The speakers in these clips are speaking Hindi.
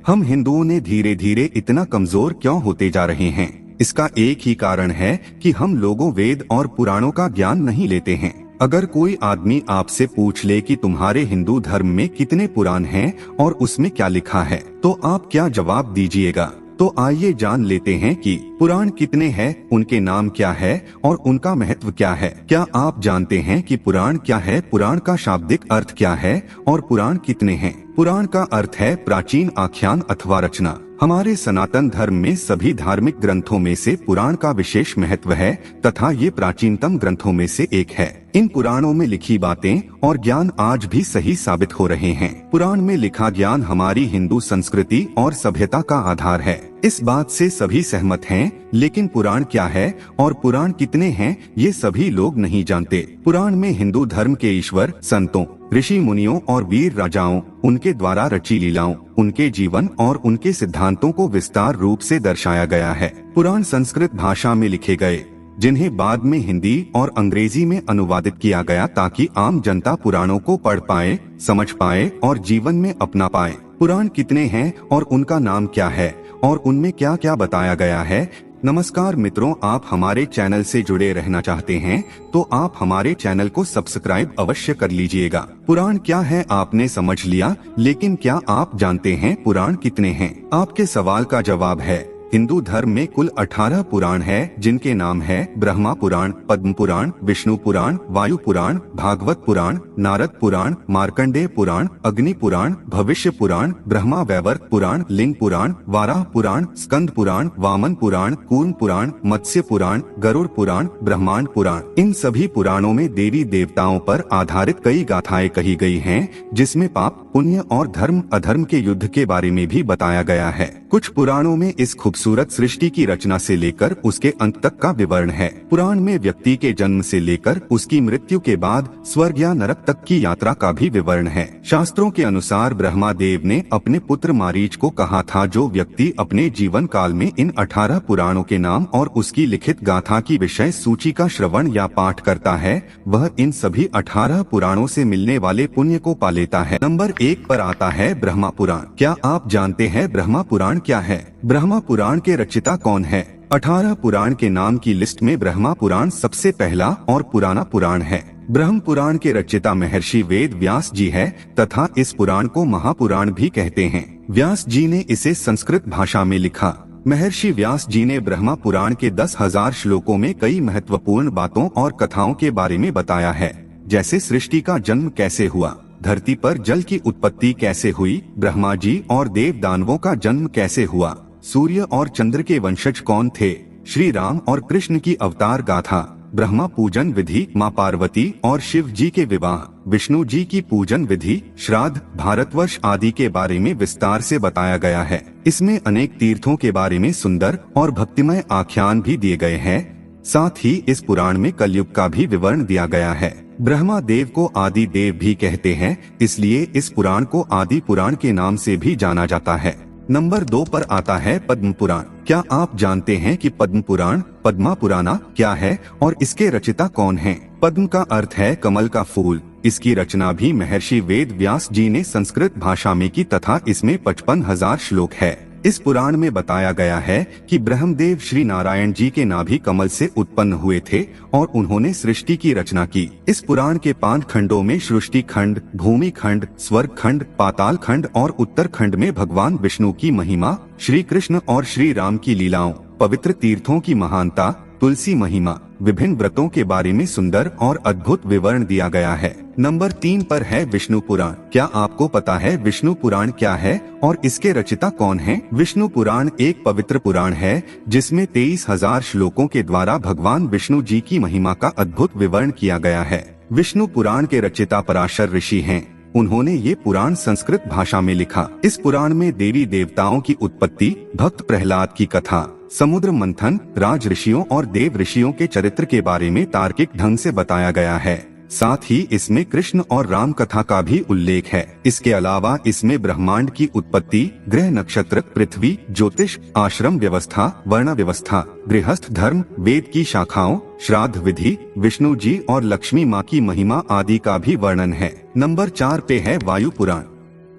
हम हिंदुओं ने धीरे धीरे इतना कमजोर क्यों होते जा रहे हैं? इसका एक ही कारण है कि हम लोगों वेद और पुराणों का ज्ञान नहीं लेते हैं। अगर कोई आदमी आपसे पूछ ले कि तुम्हारे हिंदू धर्म में कितने पुराण हैं और उसमें क्या लिखा है, तो आप क्या जवाब दीजिएगा? तो आइए जान लेते हैं कि पुराण कितने हैं, उनके नाम क्या है और उनका महत्व क्या है। क्या आप जानते हैं कि पुराण क्या है, पुराण का शाब्दिक अर्थ क्या है और पुराण कितने हैं? पुराण का अर्थ है प्राचीन आख्यान अथवा रचना। हमारे सनातन धर्म में सभी धार्मिक ग्रंथों में से पुराण का विशेष महत्व है तथा ये प्राचीनतम ग्रंथों में से एक है। इन पुराणों में लिखी बातें और ज्ञान आज भी सही साबित हो रहे हैं। पुराण में लिखा ज्ञान हमारी हिंदू संस्कृति और सभ्यता का आधार है। इस बात से सभी सहमत हैं, लेकिन पुराण क्या है और पुराण कितने हैं ये सभी लोग नहीं जानते। पुराण में हिंदू धर्म के ईश्वर, संतों, ऋषि मुनियों और वीर राजाओं, उनके द्वारा रची लीलाओं, उनके जीवन और उनके सिद्धांतों को विस्तार रूप से दर्शाया गया है। पुराण संस्कृत भाषा में लिखे गए, जिन्हें बाद में हिंदी और अंग्रेजी में अनुवादित किया गया ताकि आम जनता पुराणों को पढ़ पाए, समझ पाए और जीवन में अपना पाए। पुराण कितने हैं और उनका नाम क्या है और उनमें क्या क्या बताया गया है? नमस्कार मित्रों, आप हमारे चैनल से जुड़े रहना चाहते हैं तो आप हमारे चैनल को सब्सक्राइब अवश्य कर लीजिएगा। पुराण क्या है आपने समझ लिया, लेकिन क्या आप जानते हैं पुराण कितने हैं? आपके सवाल का जवाब है, हिंदू धर्म में कुल 18 पुराण है, जिनके नाम है ब्रह्मा पुराण, पद्म पुराण, विष्णु पुराण, वायु पुराण, भागवत पुराण, नारद पुराण, मार्कंडेय पुराण, अग्नि पुराण, भविष्य पुराण, ब्रह्मा वैवर्त पुराण, लिंग पुराण, वाराह पुराण, स्कंद पुराण, वामन पुराण, कूर्म पुराण, मत्स्य पुराण, गरुड़ पुराण, ब्रह्मांड पुराण। इन सभी पुराणों में देवी देवताओं पर आधारित कई गाथाएं कही गई हैं, जिसमें पाप, पुण्य और धर्म अधर्म के युद्ध के बारे में भी बताया गया है। कुछ पुराणों में इस खूबसूरत सृष्टि की रचना से लेकर उसके अंत तक का विवरण है। पुराण में व्यक्ति के जन्म से लेकर उसकी मृत्यु के बाद स्वर्ग या नरक तक की यात्रा का भी विवरण है। शास्त्रों के अनुसार ब्रह्मा देव ने अपने पुत्र मारीच को कहा था, जो व्यक्ति अपने जीवन काल में इन 18 पुराणों के नाम और उसकी लिखित गाथा की विषय सूची का श्रवण या पाठ करता है, वह इन सभी 18 पुराणों से मिलने वाले पुण्य को पा लेता है। नंबर 1 पर आता है ब्रह्मा पुराण। क्या आप जानते हैं ब्रह्मा पुराण क्या है? ब्रह्मा पुराण के रचयिता कौन है? 18 पुराण के नाम की लिस्ट में ब्रह्मा पुराण सबसे पहला और पुराना पुराण है। ब्रह्म पुराण के रचयिता महर्षि वेद व्यास जी है तथा इस पुराण को महापुराण भी कहते हैं। व्यास जी ने इसे संस्कृत भाषा में लिखा। महर्षि व्यास जी ने ब्रह्मा पुराण के 10,000 श्लोकों में कई महत्वपूर्ण बातों और कथाओं के बारे में बताया है, जैसे सृष्टि का जन्म कैसे हुआ, धरती पर जल की उत्पत्ति कैसे हुई, ब्रह्मा जी और देव दानवों का जन्म कैसे हुआ, सूर्य और चंद्र के वंशज कौन थे, श्री राम और कृष्ण की अवतार गाथा, ब्रह्मा पूजन विधि, माँ पार्वती और शिव जी के विवाह, विष्णु जी की पूजन विधि, श्राद्ध, भारतवर्ष आदि के बारे में विस्तार से बताया गया है। इसमें अनेक तीर्थों के बारे में सुंदर और भक्तिमय आख्यान भी दिए गए हैं। साथ ही इस पुराण में कलयुग का भी विवरण दिया गया है। ब्रह्मा देव को आदि देव भी कहते हैं, इसलिए इस पुराण को आदि पुराण के नाम से भी जाना जाता है। नंबर 2 पर आता है पद्म पुराण। क्या आप जानते हैं कि पद्म पुराण, पद्मा पुराना क्या है और इसके रचयिता कौन हैं? पद्म का अर्थ है कमल का फूल। इसकी रचना भी महर्षि वेद व्यास जी ने संस्कृत भाषा में की तथा इसमें 55,000 श्लोक है। इस पुराण में बताया गया है कि ब्रह्मदेव श्री नारायण जी के नाभि कमल से उत्पन्न हुए थे और उन्होंने सृष्टि की रचना की। इस पुराण के 5 खंडों में सृष्टि खंड, भूमि खंड, स्वर्ग खंड, पाताल खंड और उत्तर खंड में भगवान विष्णु की महिमा, श्री कृष्ण और श्री राम की लीलाओं, पवित्र तीर्थों की महानता, तुलसी महिमा, विभिन्न व्रतों के बारे में सुंदर और अद्भुत विवरण दिया गया है। नंबर 3 पर है विष्णु पुराण। क्या आपको पता है विष्णु पुराण क्या है और इसके रचयिता कौन हैं? विष्णु पुराण एक पवित्र पुराण है जिसमें 23,000 श्लोकों के द्वारा भगवान विष्णु जी की महिमा का अद्भुत विवरण किया गया है। विष्णु पुराण के रचयिता पराशर ऋषि हैं। उन्होंने ये पुराण संस्कृत भाषा में लिखा। इस पुराण में देवी देवताओं की उत्पत्ति, भक्त प्रहलाद की कथा, समुद्र मंथन, राज ऋषियों और देव ऋषियों के चरित्र के बारे में तार्किक ढंग से बताया गया है। साथ ही इसमें कृष्ण और राम कथा का भी उल्लेख है। इसके अलावा इसमें ब्रह्मांड की उत्पत्ति, ग्रह नक्षत्र, पृथ्वी, ज्योतिष, आश्रम व्यवस्था, वर्ण व्यवस्था, गृहस्थ धर्म, वेद की शाखाओं, श्राद्ध विधि, विष्णु जी और लक्ष्मी माँ की महिमा आदि का भी वर्णन है। नंबर 4 पे है वायु पुराण।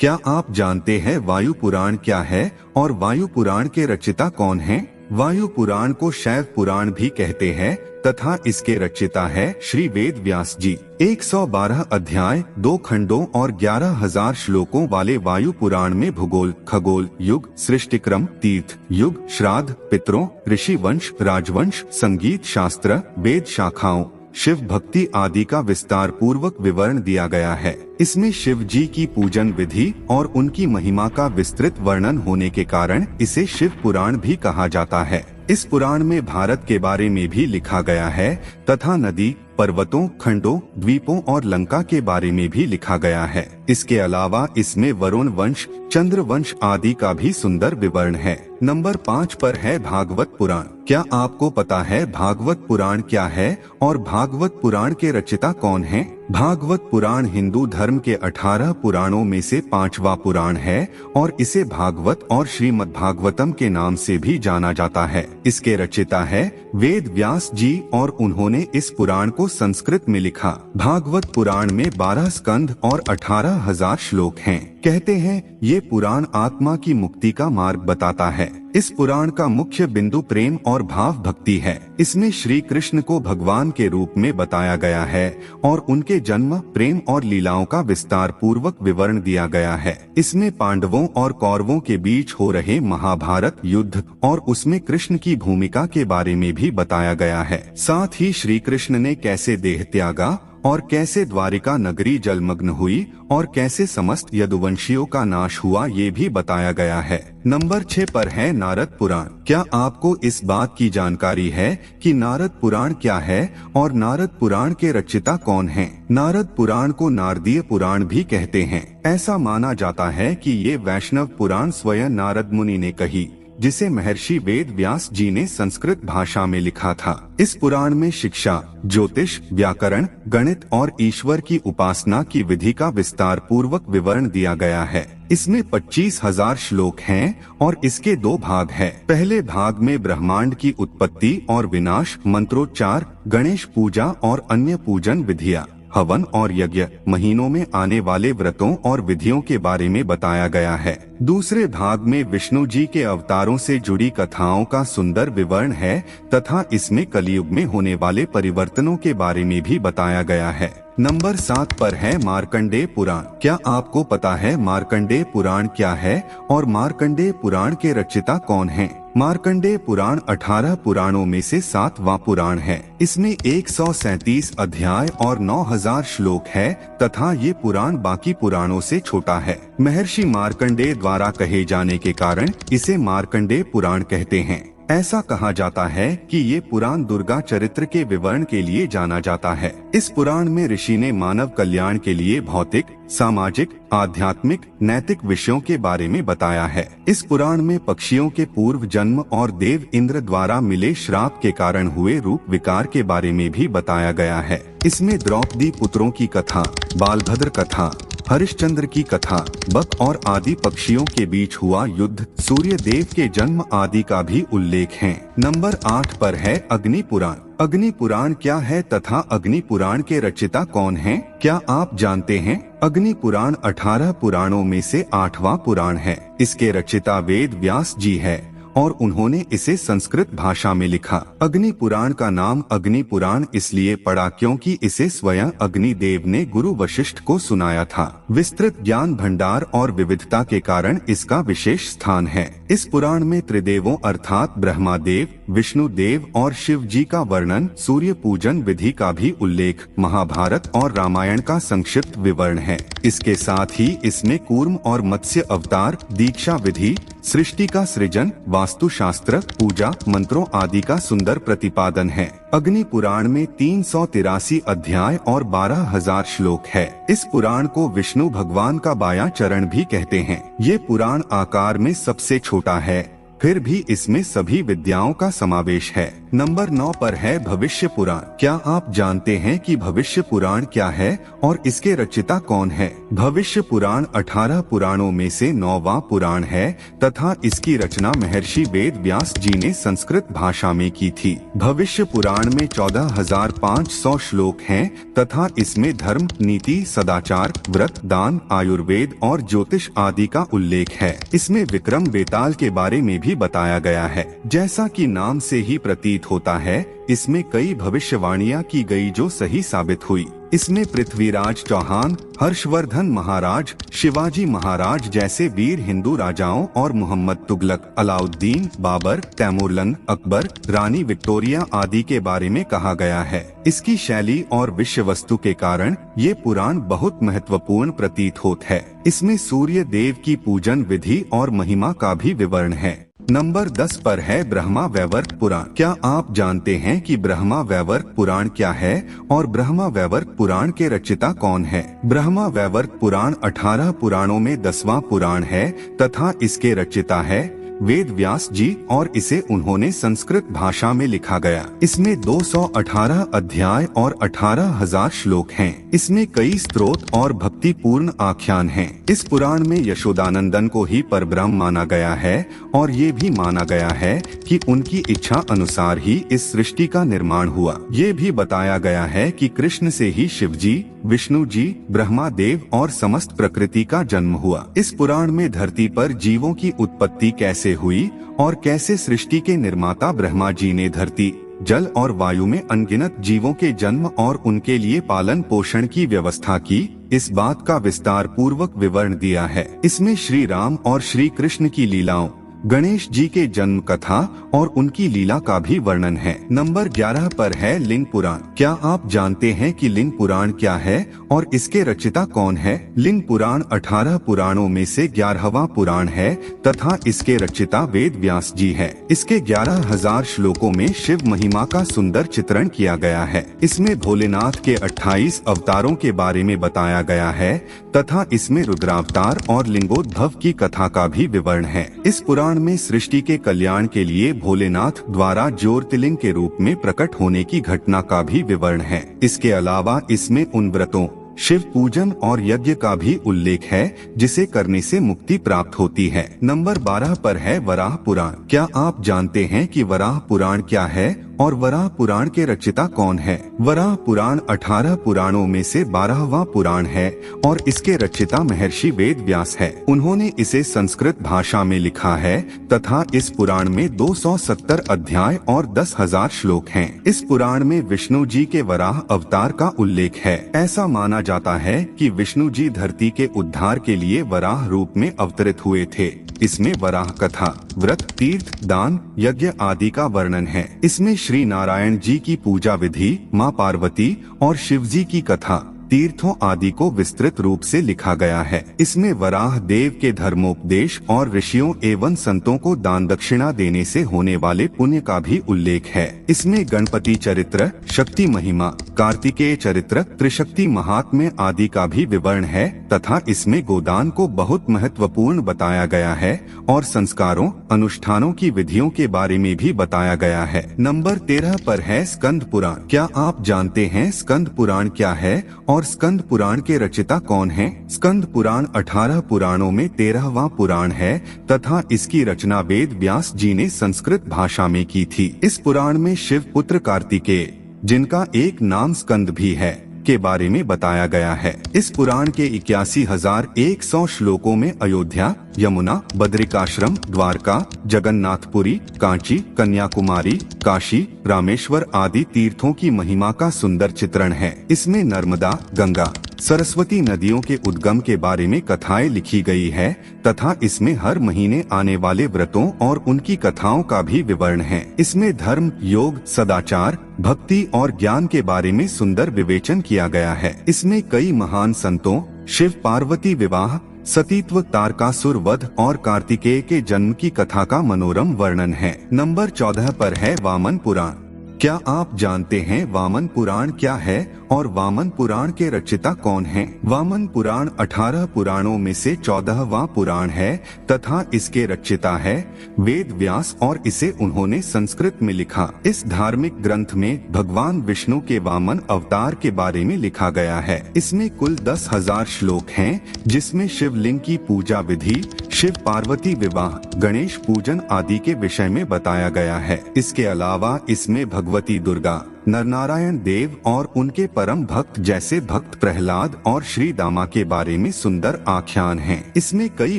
क्या आप जानते हैं वायु पुराण क्या है और वायु पुराण के रचिता कौन हैं? वायु पुराण को शैव पुराण भी कहते हैं तथा इसके रचिता है श्री वेद व्यास जी। 112 अध्याय, 2 खंडों और 11,000 श्लोकों वाले वायु पुराण में भूगोल, खगोल, युग, सृष्टिक्रम, तीर्थ, युग, श्राद्ध, पितरों, ऋषि वंश, राजवंश, संगीत शास्त्र, वेद शाखाओं, शिव भक्ति आदि का विस्तार पूर्वक विवरण दिया गया है। इसमें शिव जी की पूजन विधि और उनकी महिमा का विस्तृत वर्णन होने के कारण इसे शिव पुराण भी कहा जाता है। इस पुराण में भारत के बारे में भी लिखा गया है तथा नदी, पर्वतों, खंडों, द्वीपों और लंका के बारे में भी लिखा गया है। इसके अलावा इसमें वरुण वंश, चंद्र वंश आदि का भी सुंदर विवरण है। नंबर 5 पर है भागवत पुराण। क्या आपको पता है भागवत पुराण क्या है और भागवत पुराण के रचिता कौन हैं? भागवत पुराण हिंदू धर्म के 18 पुराणों में से 5वां पुराण है और इसे भागवत और श्रीमद् भागवतम के नाम से भी जाना जाता है। इसके रचिता है वेद व्यास जी और उन्होंने इस पुराण को संस्कृत में लिखा। भागवत पुराण में 12 स्कंध और 18,000 श्लोक हैं। कहते हैं ये पुराण आत्मा की मुक्ति का मार्ग बताता है। इस पुराण का मुख्य बिंदु प्रेम और भाव भक्ति है। इसमें श्री कृष्ण को भगवान के रूप में बताया गया है और उनके जन्म, प्रेम और लीलाओं का विस्तार पूर्वक विवरण दिया गया है। इसमें पांडवों और कौरवों के बीच हो रहे महाभारत युद्ध और उसमें कृष्ण की भूमिका के बारे में भी बताया गया है। साथ ही श्री कृष्ण ने कैसे देह त्यागा और कैसे द्वारिका नगरी जलमग्न हुई और कैसे समस्त यदुवंशियों का नाश हुआ ये भी बताया गया है। नंबर 6 पर है नारद पुराण। क्या आपको इस बात की जानकारी है कि नारद पुराण क्या है और नारद पुराण के रचिता कौन हैं? नारद पुराण को नारदीय पुराण भी कहते हैं। ऐसा माना जाता है कि ये वैष्णव पुराण स्वयं नारद मुनि ने कही, जिसे महर्षि वेद व्यास जी ने संस्कृत भाषा में लिखा था। इस पुराण में शिक्षा, ज्योतिष, व्याकरण, गणित और ईश्वर की उपासना की विधि का विस्तार पूर्वक विवरण दिया गया है। इसमें 25,000 श्लोक हैं और इसके 2 भाग हैं। पहले भाग में ब्रह्मांड की उत्पत्ति और विनाश, मंत्रोच्चार, गणेश पूजा और अन्य पूजन विधियाँ, हवन और यज्ञ, महीनों में आने वाले व्रतों और विधियों के बारे में बताया गया है। दूसरे भाग में विष्णु जी के अवतारों से जुड़ी कथाओं का सुंदर विवरण है तथा इसमें कलयुग में होने वाले परिवर्तनों के बारे में भी बताया गया है। नंबर 7 पर है मार्कंडेय पुराण। क्या आपको पता है मार्कंडेय पुराण क्या है और मार्कंडेय पुराण के रचिता कौन हैं? मार्कंडेय पुराण 18 पुराणों में से 7वां पुराण है। इसमें 137 अध्याय और 9,000 श्लोक है तथा ये पुराण बाकी पुराणों से छोटा है। महर्षि मार्कंडेय द्वारा कहे जाने के कारण इसे मार्कंडेय पुराण कहते हैं। ऐसा कहा जाता है कि ये पुराण दुर्गा चरित्र के विवरण के लिए जाना जाता है। इस पुराण में ऋषि ने मानव कल्याण के लिए भौतिक, सामाजिक, आध्यात्मिक, नैतिक विषयों के बारे में बताया है। इस पुराण में पक्षियों के पूर्व जन्म और देव इंद्र द्वारा मिले श्राप के कारण हुए रूप विकार के बारे में भी बताया गया है। इसमें द्रौपदी पुत्रों की कथा, बालभद्र कथा, हरिश्चंद्र की कथा, बक और आदि पक्षियों के बीच हुआ युद्ध, सूर्य देव के जन्म आदि का भी उल्लेख है। नंबर 8 पर है अग्नि पुराण। अग्नि पुराण क्या है तथा अग्नि पुराण के रचिता कौन हैं? क्या आप जानते हैं? अग्नि पुराण 18 पुराणों में से 8वां पुराण है। इसके रचिता वेद व्यास जी है और उन्होंने इसे संस्कृत भाषा में लिखा। अग्नि पुराण का नाम अग्नि पुराण इसलिए पड़ा क्योंकि इसे स्वयं अग्नि देव ने गुरु वशिष्ठ को सुनाया था। विस्तृत ज्ञान भंडार और विविधता के कारण इसका विशेष स्थान है। इस पुराण में त्रिदेवों अर्थात ब्रह्मा देव, विष्णु देव और शिव जी का वर्णन, सूर्य पूजन विधि का भी उल्लेख, महाभारत और रामायण का संक्षिप्त विवरण है। इसके साथ ही इसमें कूर्म और मत्स्य अवतार, दीक्षा विधि, सृष्टि का सृजन, वास्तुशास्त्र, पूजा, मंत्रों आदि का सुंदर प्रतिपादन है। अग्नि पुराण में 383 अध्याय और 12,000 श्लोक है। इस पुराण को विष्णु भगवान का बायां चरण भी कहते हैं। ये पुराण आकार में सबसे छोटा है फिर भी इसमें सभी विद्याओं का समावेश है। नंबर 9 पर है भविष्य पुराण। क्या आप जानते हैं कि भविष्य पुराण क्या है और इसके रचयिता कौन है? भविष्य पुराण 18 पुराणों में से 9वां पुराण है तथा इसकी रचना महर्षि वेद व्यास जी ने संस्कृत भाषा में की थी। भविष्य पुराण में 14,500 श्लोक हैं तथा इसमें धर्म, नीति, सदाचार, व्रत, दान, आयुर्वेद और ज्योतिष आदि का उल्लेख है। इसमें विक्रम बेताल के बारे में भी बताया गया है। जैसा कि नाम से ही प्रतीत होता है, इसमें कई भविष्यवाणियां की गई जो सही साबित हुई। इसमें पृथ्वीराज चौहान, हर्षवर्धन महाराज, शिवाजी महाराज जैसे वीर हिंदू राजाओं और मोहम्मद तुगलक, अलाउद्दीन, बाबर, तैमूरलंग, अकबर, रानी विक्टोरिया आदि के बारे में कहा गया है। इसकी शैली और विषय वस्तु के कारण ये पुराण बहुत महत्वपूर्ण प्रतीत होता है। इसमें सूर्य देव की पूजन विधि और महिमा का भी विवरण है। नंबर 10 पर है ब्रह्मा वैवर्त पुराण। क्या आप जानते हैं कि ब्रह्मा वैवर्त पुराण क्या है और ब्रह्मा वैवर्त पुराण के रचयिता कौन है? ब्रह्मा वैवर्त पुराण 18 पुराणों में 10वां पुराण है तथा इसके रचयिता है वेद व्यास जी और इसे उन्होंने संस्कृत भाषा में लिखा गया। इसमें 218 अध्याय और 18,000 श्लोक हैं। इसमें कई स्तोत्र और भक्तिपूर्ण आख्यान हैं। इस पुराण में यशोदानंदन को ही परब्रह्म माना गया है और ये भी माना गया है कि उनकी इच्छा अनुसार ही इस सृष्टि का निर्माण हुआ। ये भी बताया गया है कि कृष्ण से ही शिव जी, विष्णु जी, ब्रह्मा देव और समस्त प्रकृति का जन्म हुआ। इस पुराण में धरती पर जीवों की उत्पत्ति कैसे हुई और कैसे सृष्टि के निर्माता ब्रह्मा जी ने धरती, जल और वायु में अनगिनत जीवों के जन्म और उनके लिए पालन पोषण की व्यवस्था की, इस बात का विस्तार पूर्वक विवरण दिया है। इसमें श्री राम और श्री कृष्ण की लीलाओं, गणेश जी के जन्म कथा और उनकी लीला का भी वर्णन है। नंबर 11 पर है लिंग पुराण। क्या आप जानते हैं कि लिंग पुराण क्या है और इसके रचयिता कौन है? लिंग पुराण 18 पुराणों में से 11वां पुराण है तथा इसके रचयिता वेद व्यास जी है। इसके 11,000 श्लोकों में शिव महिमा का सुंदर चित्रण किया गया है। इसमें भोलेनाथ के 28 अवतारों के बारे में बताया गया है तथा इसमें रुद्रावतार और लिंगोद्भव की कथा का भी विवरण है। इस पुराण में सृष्टि के कल्याण के लिए भोलेनाथ द्वारा ज्योतिर्लिंग के रूप में प्रकट होने की घटना का भी विवरण है। इसके अलावा इसमें उन व्रतों, शिव पूजन और यज्ञ का भी उल्लेख है जिसे करने से मुक्ति प्राप्त होती है। नंबर 12 पर है वराह पुराण। क्या आप जानते हैं कि वराह पुराण क्या है और वराह पुराण के रचयिता कौन है? वराह पुराण 18 पुराणों में से 12वां पुराण है और इसके रचयिता महर्षि वेद व्यास है। उन्होंने इसे संस्कृत भाषा में लिखा है तथा इस पुराण में 270 अध्याय और 10,000 श्लोक हैं। इस पुराण में विष्णु जी के वराह अवतार का उल्लेख है। ऐसा माना जाता है कि विष्णु जी धरती के उद्धार के लिए वराह रूप में अवतरित हुए थे। इसमें वराह कथा, व्रत, तीर्थ, दान, यज्ञ आदि का वर्णन है। इसमें श्री नारायण जी की पूजा विधि, माँ पार्वती और शिव जी की कथा, तीर्थों आदि को विस्तृत रूप से लिखा गया है। इसमें वराह देव के धर्मोपदेश और ऋषियों एवं संतों को दान दक्षिणा देने से होने वाले पुण्य का भी उल्लेख है। इसमें गणपति चरित्र, शक्ति महिमा, कार्तिकेय चरित्र, त्रिशक्ति महात्म्य आदि का भी विवरण है तथा इसमें गोदान को बहुत महत्वपूर्ण बताया गया है और संस्कारों, अनुष्ठानों की विधियों के बारे में भी बताया गया है। नंबर 13 पर है स्कंद पुराण। क्या आप जानते हैं स्कंद पुराण क्या है और स्कंद पुराण के रचयिता कौन हैं? स्कंद पुराण 18 पुराणों में 13वां पुराण है तथा इसकी रचना वेद व्यास जी ने संस्कृत भाषा में की थी। इस पुराण में शिव पुत्र कार्तिकेय, जिनका एक नाम स्कंद भी है, के बारे में बताया गया है। इस पुराण के 81,100 श्लोकों में अयोध्या, यमुना, बद्रिकाश्रम, द्वारका, जगन्नाथपुरी, कांची, कन्याकुमारी, काशी, रामेश्वर आदि तीर्थों की महिमा का सुंदर चित्रण है। इसमें नर्मदा, गंगा, सरस्वती नदियों के उद्गम के बारे में कथाएं लिखी गई है तथा इसमें हर महीने आने वाले व्रतों और उनकी कथाओं का भी विवरण है। इसमें धर्म, योग, सदाचार, भक्ति और ज्ञान के बारे में सुंदर विवेचन किया गया है। इसमें कई महान संतों, शिव पार्वती विवाह, सतीत्व, तारकासुर वध और कार्तिकेय के जन्म की कथा का मनोरम वर्णन है। नंबर 14 पर है वामन पुराण। क्या आप जानते हैं वामन पुराण क्या है और वामन पुराण के रचयिता कौन हैं? वामन पुराण 18 पुराणों में से 14वां पुराण है तथा इसके रचयिता है वेद व्यास और इसे उन्होंने संस्कृत में लिखा। इस धार्मिक ग्रंथ में भगवान विष्णु के वामन अवतार के बारे में लिखा गया है। इसमें कुल 10,000 श्लोक हैं, जिसमें शिवलिंग की पूजा विधि, शिव पार्वती विवाह, गणेश पूजन आदि के विषय में बताया गया है। इसके अलावा इसमें भगवती दुर्गा, नरनारायण देव और उनके परम भक्त जैसे भक्त प्रहलाद और श्री दामा के बारे में सुंदर आख्यान हैं। इसमें कई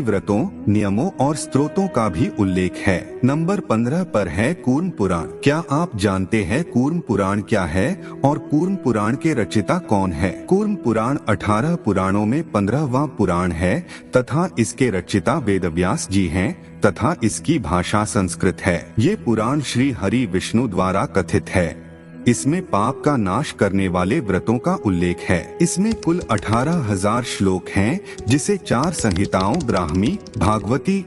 व्रतों, नियमों और स्तोत्रों का भी उल्लेख है। नंबर 15 पर है कूर्म पुराण। क्या आप जानते हैं कूर्म पुराण क्या है और कूर्म पुराण के रचयिता कौन है? कूर्म पुराण 18 पुराणों में 15वां पुराण है तथा इसके रचयिता वेदव्यास जी हैं तथा इसकी भाषा संस्कृत है। ये पुराण श्री हरि विष्णु द्वारा कथित है। इसमें पाप का नाश करने वाले व्रतों का उल्लेख है। इसमें कुल 18,000 श्लोक हैं, जिसे 4 संहिताओं ब्राह्मी, भागवती,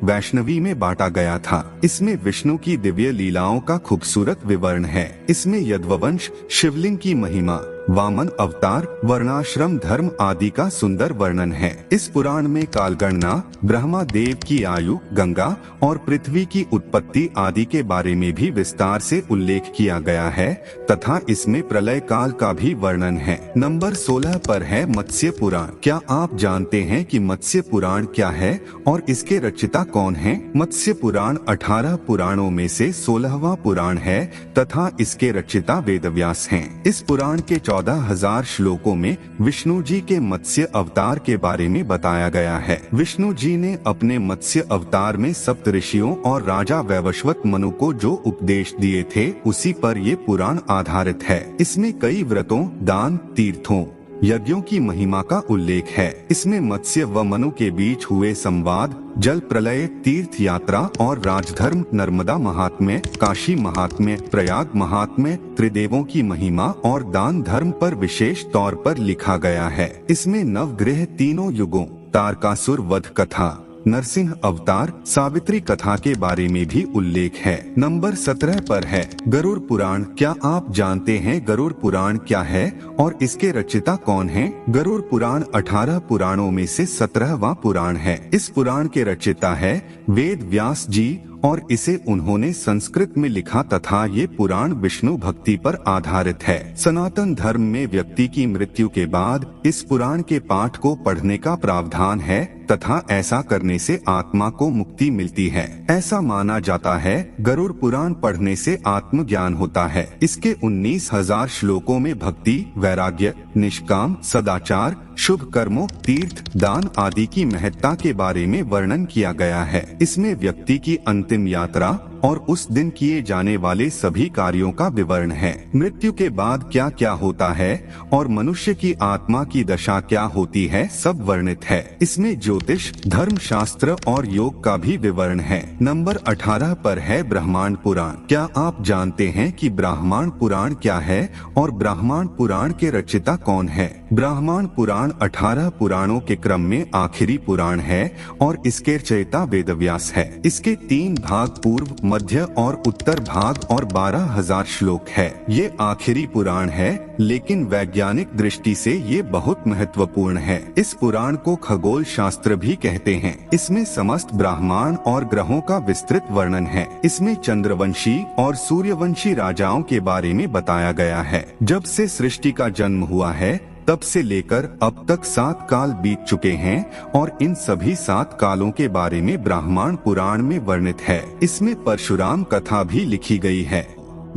वैष्णवी में बांटा गया था। इसमें विष्णु की दिव्य लीलाओं का खूबसूरत विवरण है। इसमें यदुवंश, शिवलिंग की महिमा, वामन अवतार, वर्णाश्रम धर्म आदि का सुंदर वर्णन है। इस पुराण में कालगणना, ब्रह्मा देव की आयु, गंगा और पृथ्वी की उत्पत्ति आदि के बारे में भी विस्तार से उल्लेख किया गया है तथा इसमें प्रलय काल का भी वर्णन है। नंबर 16 पर है मत्स्य पुराण। क्या आप जानते हैं कि मत्स्य पुराण क्या है और इसके रचयिता कौन हैं? मत्स्य पुराण 18 पुराणों में से 16वां पुराण है तथा इसके रचयिता वेदव्यास हैं। इस पुराण के 14,000 श्लोकों में विष्णु जी के मत्स्य अवतार के बारे में बताया गया है। विष्णु जी ने अपने मत्स्य अवतार में सप्त ऋषियों और राजा वैवस्वत मनु को जो उपदेश दिए थे, उसी पर ये पुराण आधारित है। इसमें कई व्रतों, दान, तीर्थों, यज्ञों की महिमा का उल्लेख है। इसमें मत्स्य व मनु के बीच हुए संवाद, जल प्रलय, तीर्थ यात्रा और राजधर्म, नर्मदा महात्म्य, काशी महात्म्य, प्रयाग महात्म्य, त्रिदेवों की महिमा और दान धर्म पर विशेष तौर पर लिखा गया है। इसमें नवग्रह, तीनों युगों, तारकासुर वध कथा, नरसिंह अवतार, सावित्री कथा के बारे में भी उल्लेख है। नंबर 17 पर है गरुड़ पुराण। क्या आप जानते हैं गरुड़ पुराण क्या है और इसके रचयिता कौन हैं? गरुड़ पुराण 18 पुराणों में से 17वां पुराण है। इस पुराण के रचयिता है वेद व्यास जी और इसे उन्होंने संस्कृत में लिखा तथा ये पुराण विष्णु भक्ति पर आधारित है। सनातन धर्म में व्यक्ति की मृत्यु के बाद इस पुराण के पाठ को पढ़ने का प्रावधान है तथा ऐसा करने से आत्मा को मुक्ति मिलती है। ऐसा माना जाता है गरुड़ पुराण पढ़ने से आत्मज्ञान होता है। इसके 19,000 श्लोकों में भक्ति, वैराग्य, निष्काम, सदाचार, शुभ कर्मों, तीर्थ, दान आदि की महत्ता के बारे में वर्णन किया गया है। इसमें व्यक्ति की अंतिम यात्रा और उस दिन किए जाने वाले सभी कार्यों का विवरण है। मृत्यु के बाद क्या क्या होता है और मनुष्य की आत्मा की दशा क्या होती है, सब वर्णित है। इसमें ज्योतिष, धर्म शास्त्र और योग का भी विवरण है। नंबर 18 पर है ब्रह्मांड पुराण। क्या आप जानते हैं कि ब्रह्मांड पुराण क्या है और ब्रह्मांड पुराण के रचयिता कौन है? ब्रह्मांड पुराण 18 पुराणों के क्रम में आखिरी पुराण है और इसके रचयिता वेदव्यास है। इसके 3 भाग, पूर्व, मध्य और उत्तर भाग और 12,000 श्लोक है। ये आखिरी पुराण है, लेकिन वैज्ञानिक दृष्टि से ये बहुत महत्वपूर्ण है। इस पुराण को खगोल शास्त्र भी कहते हैं। इसमें समस्त ब्रह्मांड और ग्रहों का विस्तृत वर्णन है। इसमें चंद्रवंशी और सूर्यवंशी राजाओं के बारे में बताया गया है। जब से सृष्टि का जन्म हुआ है तब से लेकर अब तक 7 काल बीत चुके हैं और इन सभी 7 कालों के बारे में ब्रह्मांड पुराण में वर्णित है। इसमें परशुराम कथा भी लिखी गई है।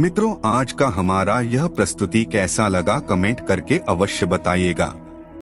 मित्रों, आज का हमारा यह प्रस्तुति कैसा लगा कमेंट करके अवश्य बताइएगा।